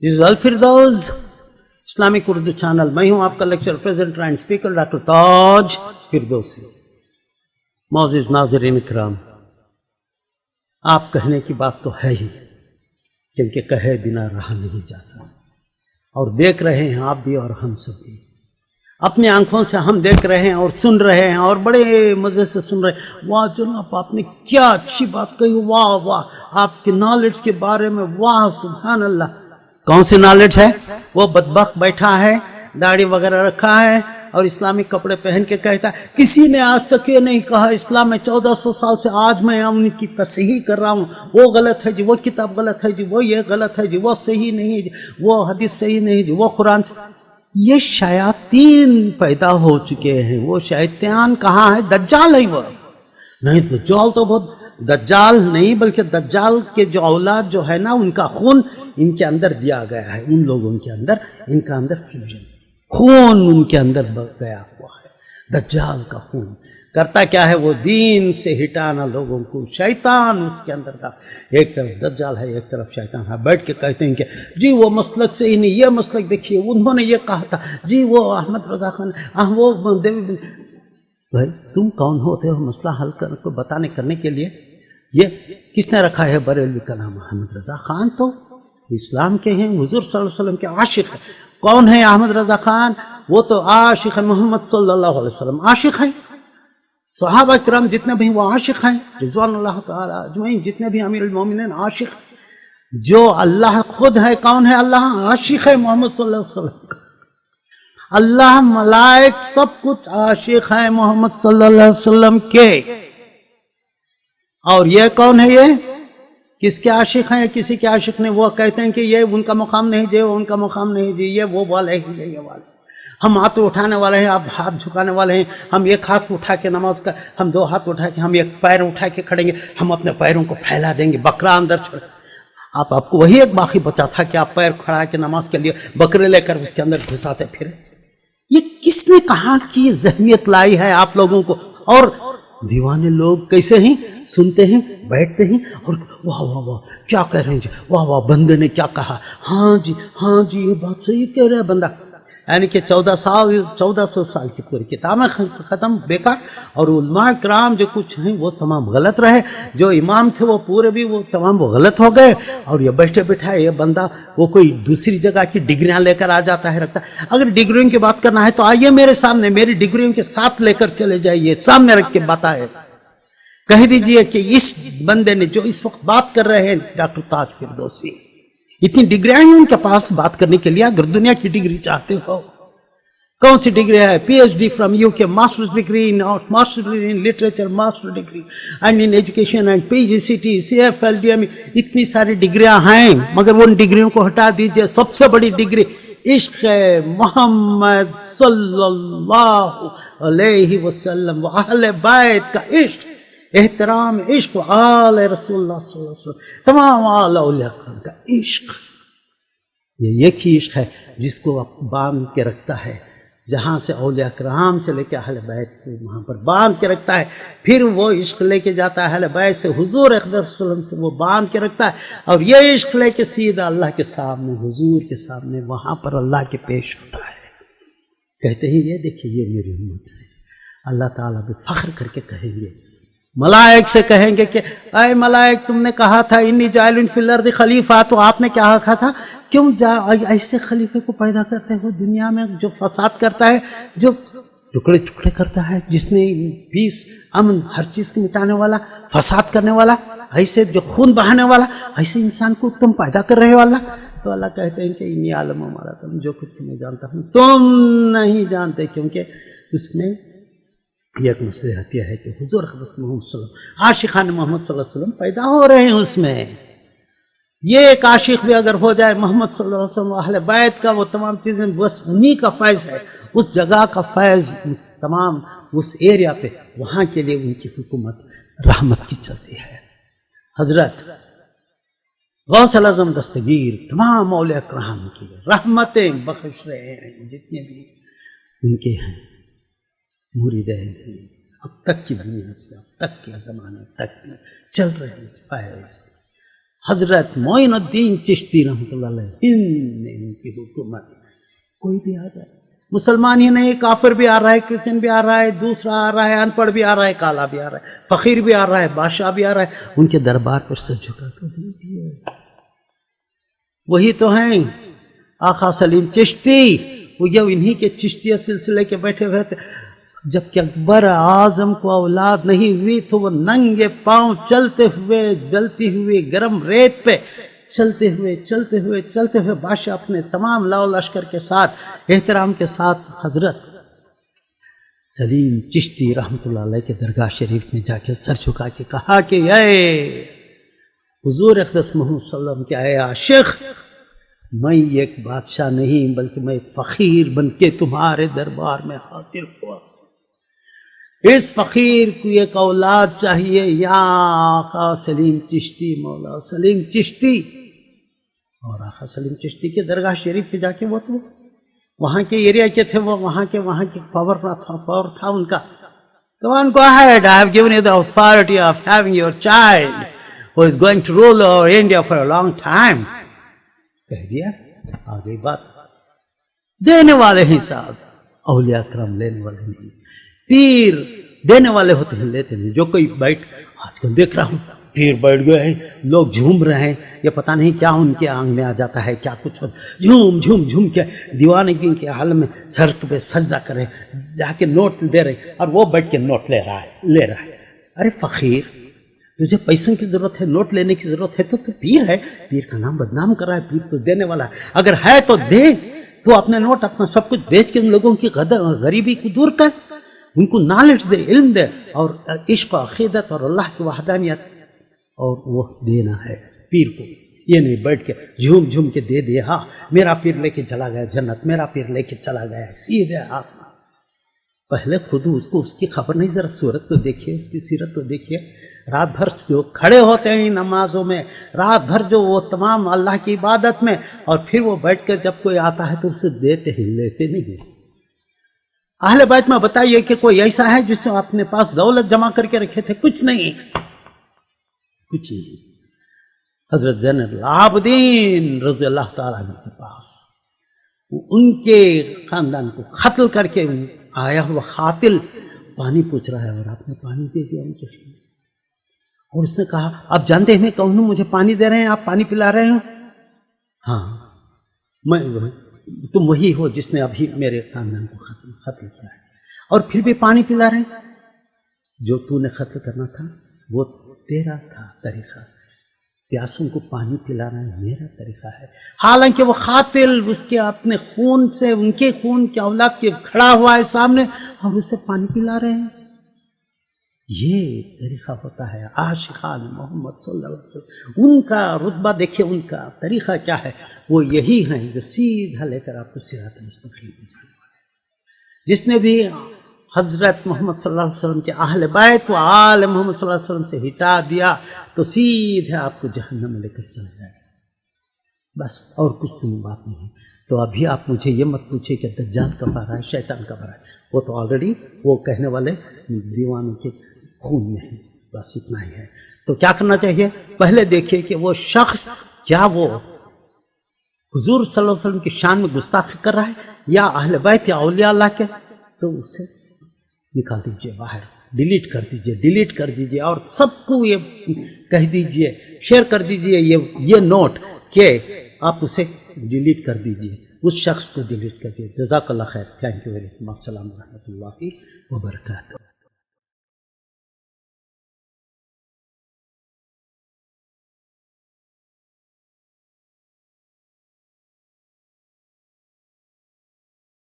This is Al Firdaus Islamic Urdu channel. मैं हूं आपका lecture presenter and speaker doctor Taj Firdausi. मोअज़्ज़िज़ नाज़रीन इकराम, आप कहने की बात तो है ही, क्योंकि कहे बिना रहा नहीं जाता। और देख रहे हैं आप भी और हम सब भी, अपनी आंखों से हम देख रहे हैं और सुन रहे हैं और बड़े मज़े से सुन रहे हैं। वाह जनाब, आपने क्या अच्छी बात कही, वाह वाह, आपके नॉलेज के बारे में, वाह सुभान अल्लाह। कौन सी नॉलेज है? वो बदबख्त बैठा है, दाढ़ी वगैरह रखा है और इस्लामिक कपड़े पहन के कहता है किसी ने आज तक ये नहीं कहा इस्लाम में 1400 साल से, आज मैं उनकी तस्हीह कर रहा हूँ, वो गलत है जी, वो किताब गलत है जी, वो ये गलत है जी, वो सही नहीं है जी, वो हदीस सही नहीं जी, वो कुरान से। ये शयातीन पैदा हो चुके हैं। वो शैतान कहाँ है? दज्जाल है वो। नहीं, दज्जाल तो बहुत, दज्जाल नहीं बल्कि दज्जाल के जो औलाद जो है ना, उनका खून इनके अंदर दिया गया है। उन लोगों के अंदर, इनका अंदर फ्यूजन, खून उनके अंदर गया हुआ है। दज्जाल का खून करता क्या है? वो दीन से हिटाना लोगों को। शैतान उसके अंदर था, एक तरफ दज्जाल है, एक तरफ शैतान है। बैठ के कहते हैं कि जी वो मसलक से ही नहीं, ये मसलक देखिए, उन्होंने ये कहा था जी, वो अहमद रजा खान, वो देवी। भाई तुम कौन होते हो मसला हल को बताने करने के लिए? ये किसने रखा है बरेलवी का नाम? अहमद रजा खान तो इस्लाम के हैं, हुजूर सल्लल्लाहु अलैहि वसल्लम के आशिक है। कौन है अहमद रजा खान? वो तो आशिक है मोहम्मद सल्लल्लाहु अलैहि वसल्लम, आशिक है। सहाबा किराम जितने भी वो आशिक हैं, रिज़वानुल्लाह ताला अजमईन, जितने भी अमीरुल मोमिनीन आशिक। जो अल्लाह खुद है, कौन है अल्लाह? आशिक है मोहम्मद सल्लल्लाहु अलैहि वसल्लम का। अल्लाह, मलाइक, सब कुछ आशिक है मोहम्मद सल्लल्लाहु अलैहि वसल्लम के। और ये कौन है? ये किसके आशिक हैं? किसी के आशिक नहीं। वो कहते हैं कि ये उनका मुकाम नहीं जी, वो उनका मुकाम नहीं जी, ये वो वाले हैं, ये वाले। हम हाथ उठाने वाले हैं, आप हाथ झुकाने वाले हैं। हम एक हाथ उठा के नमाज का, हम दो हाथ उठा के, हम एक पैर उठा के खड़ेंगे, हम अपने पैरों को फैला देंगे, बकरा अंदर छोड़। आपको वही एक बाकी बचा था कि आप पैर खड़ा के नमाज के लिए बकरे लेकर उसके अंदर घुसाते फिरे। ये किसने कहाँ की ज़हनियत लाई है आप लोगों को? और दीवाने लोग कैसे हैं? सुनते हैं, बैठते हैं और वाह वाह वाह क्या कह रहे हैं जी, वाह वाह बंदे ने क्या कहा, हाँ जी ये बात सही कह रहा है बंदा। यानी कि 1400 साल की पूरी किताबें ख़त्म, बेकार। और उलमा किराम जो कुछ हैं वो तमाम गलत रहे। जो इमाम थे वो पूरे भी वो तमाम वो गलत हो गए। और ये बैठे बैठा ये बंदा वो कोई दूसरी जगह की डिग्रियां लेकर आ जाता है, रखता है। अगर डिग्रियों की बात करना है तो आइए मेरे सामने, मेरी डिग्रियों के साथ लेकर चले जाइए, सामने रख के बताए, कह दीजिए कि इस बंदे ने जो इस वक्त बात कर रहे हैं डॉक्टर ताज फिरदौसी, इतनी डिग्रियां हैं उनके पास बात करने के लिए। अगर दुनिया की डिग्री चाहते हो, कौन सी डिग्री है? PhD from UK, masters degree in art, masters degree in literature, master degree and in education and PGCT, CFL, इतनी सारी डिग्रियां हैं। मगर उन डिग्रियों को हटा दीजिए, सबसे बड़ी डिग्री इश्क़ मोहम्मद सल्लल्लाहु अलैहि वसल्लम व अहले बैत का इश्क़, एहतराम, इश्क़ आले रसूलुल्लाह सल्लल्लाहु अलैहि वसल्लम, तमाम आला औलिया का इश्क़। ये एक ही इश्क़ है जिसको आप बांध के रखता है, जहाँ से औलिया किराम से लेके अहले बैत को वहाँ पर बांध के रखता है। फिर वो इश्क़ लेके जाता है अहले बैत से, हुजूर अक़दस सल्लल्लाहु अलैहि वसल्लम से वो बांध के रखता है। और ये इश्क़ लेके सीधा अल्लाह के सामने, हुजूर के सामने, वहाँ पर अल्लाह के पेश होता है। कहते हैं ये देखिए ये मेरी उम्मत है। अल्लाह ताला भी फ़ख्र करके कहेंगे, मलाइक से कहेंगे कि अय मलाइक, तुमने कहा था इन्नी जाइलुन फिल अर्दि खलीफा, तो आपने क्या कहा था? क्यों ऐसे खलीफे को पैदा करते हो दुनिया में जो फसाद करता है, जो टुकड़े टुकड़े करता है, जिसने पीस अमन हर चीज़ को मिटाने वाला, फसाद करने वाला, ऐसे जो खून बहाने वाला, ऐसे इंसान को तुम पैदा कर रहे हो अल्लाह। तो अल्लाह कहते हैं कि इन्नी आलम हमारा, तुम जो कुछ मैं जानता हूँ तुम नहीं जानते, क्योंकि उसमें ये एक नसीहत यह है कि हुजूर मोहम्मद सल्लल्लाहु अलैहि वसल्लम, आशिकान मोहम्मद सल्लल्लाहु अलैहि वसल्लम पैदा हो रहे हैं उसमें। ये एक आशिक भी अगर हो जाए मोहम्मद सल्लल्लाहु अलैहि वसल्लम अहले बैत का, वो तमाम चीज़ें बस उन्हीं का फैज़ है, उस जगह का फैज़, तमाम उस एरिया पे, वहाँ के लिए उनकी हुकूमत रहमत की चलती है। हजरत गौसल आज़म दस्तगीर तमाम औलिया किराम की रहमतें बख्श रहे हैं, जितने भी उनके हैं मुरीदें हैं, अब तक की दुनिया से अब तक के ज़माने तक चल रहे हैं फैज़। حضرت معین الدین چشتی رحمۃ اللہ علیہ، ہند میں ان کی حکومت، کوئی بھی آ جائے، مسلمان ہی نہیں، کافر بھی آ رہا ہے، کرسچن بھی آ رہا ہے، دوسرا آ رہا ہے، ان پڑھ بھی آ رہا ہے، کالا بھی آ رہا ہے، فقیر بھی آ رہا ہے، بادشاہ بھی آ رہا ہے، ان کے دربار پر سر جھکا تو دیجیے۔ وہی تو ہیں آقا سلیم چشتی، وہ یہ انہی کے چشتیہ سلسلے کے بیٹھے ہوئے تھے۔ جب کہ اکبر اعظم کو اولاد نہیں ہوئی تو وہ ننگے پاؤں چلتے ہوئے جلتی ہوئی گرم ریت پہ چلتے ہوئے بادشاہ اپنے تمام لاؤ لشکر کے ساتھ احترام کے ساتھ حضرت سلیم چشتی رحمۃ اللہ علیہ کے درگاہ شریف میں جا کے سر جھکا کے کہا کہ اے حضور اقدس محمد صلی اللہ علیہ وسلم کے اے عاشق، میں ایک بادشاہ نہیں بلکہ میں ایک فقیر بن کے تمہارے دربار میں حاضر ہوا۔ اس فقیر کو ایک اولاد چاہیے، یا آقا سلیم چشتی، مولا سلیم چشتی۔ اور آقا سلیم چشتی کے درگاہ شریف پہ جا کے وہ تو وہاں کے ایریا کے تھے، وہ وہاں کے پاور تھا ان کا۔ Go on, go ahead, I have given you the authority of having your child who is going to rule over India for a long time۔ کہہ دیا، آگئی بات۔ دینے والے ہی صاحب، اولیاء کرام لینے والے نہیں، پیر دینے والے ہوتے ہیں، لیتے نہیں۔ جو کوئی بیٹھ، آج کل دیکھ رہا ہوں پیر بیٹھ گئے ہیں، لوگ جھوم رہے ہیں، یہ پتہ نہیں کیا ان کے آنگ میں آ جاتا ہے، کیا کچھ جھوم کے دیوانگی کے عالم میں سر پہ سجدہ کریں، جا کے نوٹ دے رہے، اور وہ بیٹھ کے نوٹ لے رہا ہے۔ ارے فقیر، تجھے پیسوں کی ضرورت ہے، نوٹ لینے کی ضرورت ہے تو پیر ہے، پیر کا نام بدنام کر رہا ہے، پیر تو دینے والا ہے، اگر ہے تو دے، تو اپنے نوٹ اپنا سب کچھ بیچ کے ان لوگوں کی غریبی کو دور کر، ان کو نالج دے، علم دے، اور عشق و عقیدت اور اللہ کی وحدانیت، اور وہ دینا ہے پیر کو۔ یہ نہیں بیٹھ کے جھوم کے دے دے، ہاں میرا پیر لے کے چلا گیا جنت، میرا پیر لے کے چلا گیا سیدھے آسمان۔ پہلے خود اس کو اس کی خبر نہیں، ذرا صورت تو دیکھیے، اس کی سیرت تو دیکھیے۔ رات بھر جو کھڑے ہوتے ہیں نمازوں میں، رات بھر جو وہ تمام اللہ کی عبادت میں، اور پھر وہ بیٹھ کر جب کوئی آتا ہے تو اسے دیتے ہی، لیتے نہیں ہیں۔ اہل بیت میں بتائیے کہ کوئی ایسا ہے جس نے اپنے پاس دولت جمع کر کے رکھے تھے؟ کچھ نہیں، کچھ نہیں۔ حضرت زین العابدین رضی اللہ تعالیٰ عنہ کے پاس ان کے خاندان کو قتل کر کے آیا ہوا قاتل پانی پوچھ رہا ہے، اور آپ نے پانی دے دیا ان کے خیمے، اور اس نے کہا آپ جانتے ہیں میں کون ہوں، مجھے پانی دے رہے ہیں، آپ پانی پلا رہے ہو؟ ہاں، میں تم وہی ہو جس نے ابھی میرے خاندان کو قتل کیا ہے، اور پھر بھی پانی پلا رہے ہیں۔ جو تو نے قتل کرنا تھا وہ تیرا تھا طریقہ، پیاسوں کو پانی پلانا میرا طریقہ ہے۔ حالانکہ وہ قاتل اس کے اپنے خون سے، ان کے خون کے اولاد کے کھڑا ہوا ہے سامنے، اور اسے پانی پلا رہے ہیں۔ یہ طریقہ ہوتا ہے عاشقان محمد صلی اللہ علیہ وسلم۔ ان کا رتبہ دیکھیں، ان کا طریقہ کیا ہے، وہ یہی ہیں جو سیدھا لے کر آپ کو صراط مستقیم پہ جانے والے ہیں۔ جس نے بھی حضرت محمد صلی اللہ علیہ وسلم کے اہل بیت و آل محمد صلی اللہ علیہ وسلم سے ہٹا دیا تو سیدھے آپ کو جہنم میں لے کر چلا جائے گا، بس اور کچھ تم بات نہیں۔ تو ابھی آپ مجھے یہ مت پوچھے کہ دجال کب آ رہا ہے، شیطان کب آ رہا ہے، وہ تو آلریڈی وہ کہنے والے دیوانوں کے خون میں ہے، بس اتنا ہی ہے۔ تو کیا کرنا چاہیے؟ پہلے دیکھیے کہ وہ شخص کیا وہ حضور صلی اللہ علیہ وسلم کی شان میں گستاخی کر رہا ہے یا اہل بیت یا اولیاء اللہ کے، تو اسے نکال دیجئے باہر، ڈیلیٹ کر دیجئے، اور سب کو یہ کہہ دیجئے، شیئر کر دیجئے یہ نوٹ کہ آپ اسے ڈیلیٹ کر دیجئے، اس شخص کو ڈیلیٹ کر دیجئے۔ جزاک اللہ خیر، تھینک یو ویری مچ، السلام ورحمۃ اللہ وبرکاتہ۔